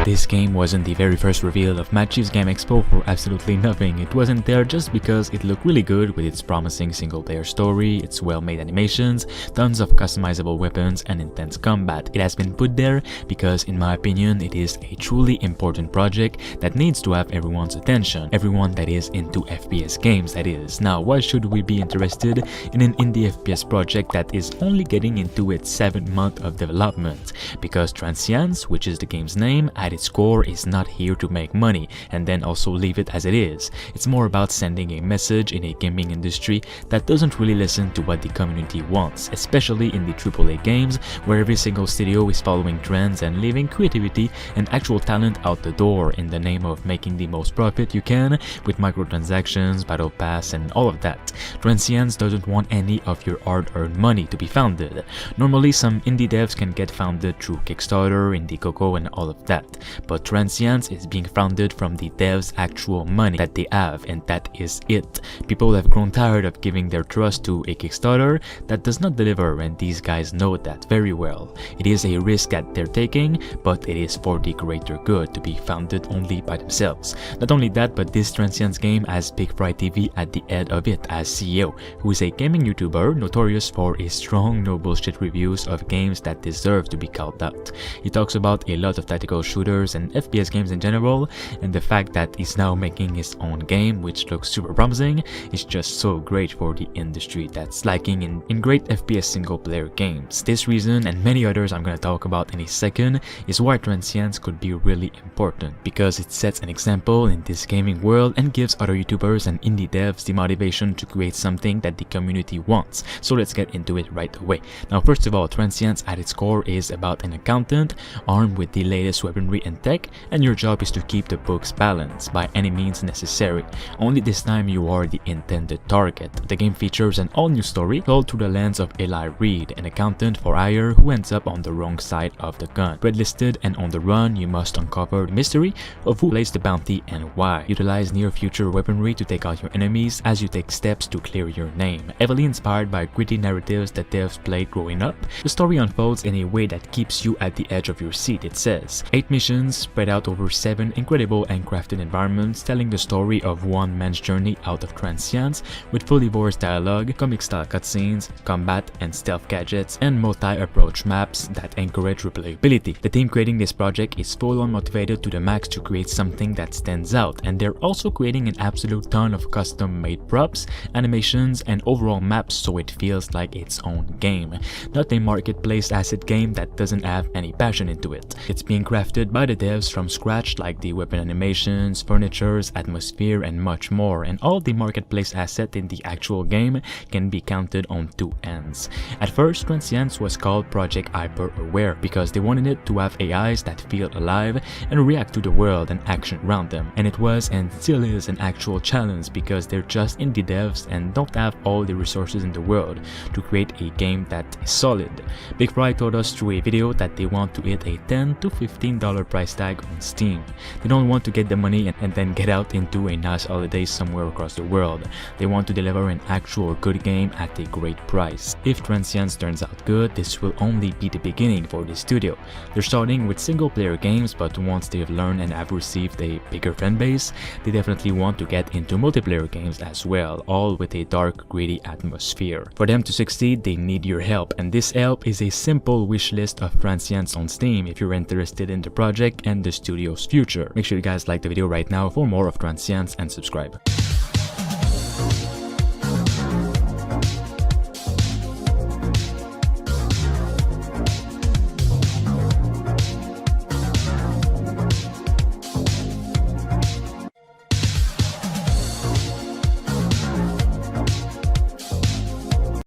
This game wasn't the very first reveal of Mad Chief's Game Expo for absolutely nothing. It wasn't there just because it looked really good with its promising single-player story, its well-made animations, tons of customizable weapons, and intense combat. It has been put there because, in my opinion, it is a truly important project that needs to have everyone's attention. Everyone that is into FPS games, that is. Now, why should we be interested in an indie FPS project that is only getting into its 7th month of development? Because Transience, which is the game's name, at its core is not here to make money and then also leave it as it is. It's more about sending a message in a gaming industry that doesn't really listen to what the community wants, especially in the AAA games where every single studio is following trends and leaving creativity and actual talent out the door in the name of making the most profit you can with microtransactions, battle pass, and all of that. Transience doesn't want any of your hard-earned money to be founded. Normally, some indie devs can get founded through Kickstarter, Indiegogo, and all of that, but Transience is being founded from the devs' actual money that they have, and that is it. People have grown tired of giving their trust to a Kickstarter that does not deliver, and these guys know that very well. It is a risk that they're taking, but it is for the greater good to be founded only by themselves. Not only that, but this Transience game has Big Fry TV at the head of it as CEO, who is a gaming YouTuber notorious for his strong, no bullshit reviews of games that deserve to be called out. He talks about a lot of tactical shooters and FPS games in general, and the fact that he's now making his own game, which looks super promising, is just so great for the industry that's lacking in great FPS single player games. This reason, and many others I'm gonna talk about in a second, is why Transience could be really important, because it sets an example in this gaming world and gives other YouTubers and indie devs the motivation to create something that the community wants. So let's get into it right away. Now, first of all, Transience at its core is about an accountant armed with the latest weaponry and tech, and your job is to keep the books balanced by any means necessary. Only this time you are the intended target. The game features an all-new story told through the lens of Eli Reed, an accountant for hire who ends up on the wrong side of the gun. Red-listed and on the run, you must uncover the mystery of who placed the bounty and why. Utilize near-future weaponry to take out your enemies as you take steps to clear your name. Heavily inspired by gritty narratives that devs played growing up, the story unfolds in a way that keeps you at the edge of your seat. It says 8 missions spread out over 7 incredible and crafted environments, telling the story of one man's journey out of Transience with fully voiced dialogue, comic-style cutscenes, combat and stealth gadgets, and multi-approach maps that encourage replayability. The team creating this project is full-on motivated to the max to create something that stands out, and they're also creating an absolute ton of custom-made props, animations, and overall maps so it feels like its own game. Not a marketplace asset game that doesn't have any passion into it. It's being crafted by the devs from scratch, like the weapon animations, furnitures, atmosphere, and much more, and all the marketplace asset in the actual game can be counted on 2 ends. At first, Transience was called Project Hyper Aware because they wanted it to have AIs that feel alive and react to the world and action around them, and it was and still is an actual challenge because they're just indie devs and don't have all the resources in the world to create a game that is solid. Big Fry told us through a video that they want to hit a $10 to $15 price tag on Steam. They don't want to get the money and then get out into a nice holiday somewhere across the world. They want to deliver an actual good game at a great price. If Transience turns out good, this will only be the beginning for the studio. They're starting with single player games, but once they've learned and have received a bigger fan base, they definitely want to get into multiplayer games as well, all with a dark, gritty atmosphere. For them to succeed, they need your help, and this help is a simple wish list of Transience on Steam if you're interested in the project and the studio's future. Make sure you guys like the video right now for more of Transience and subscribe.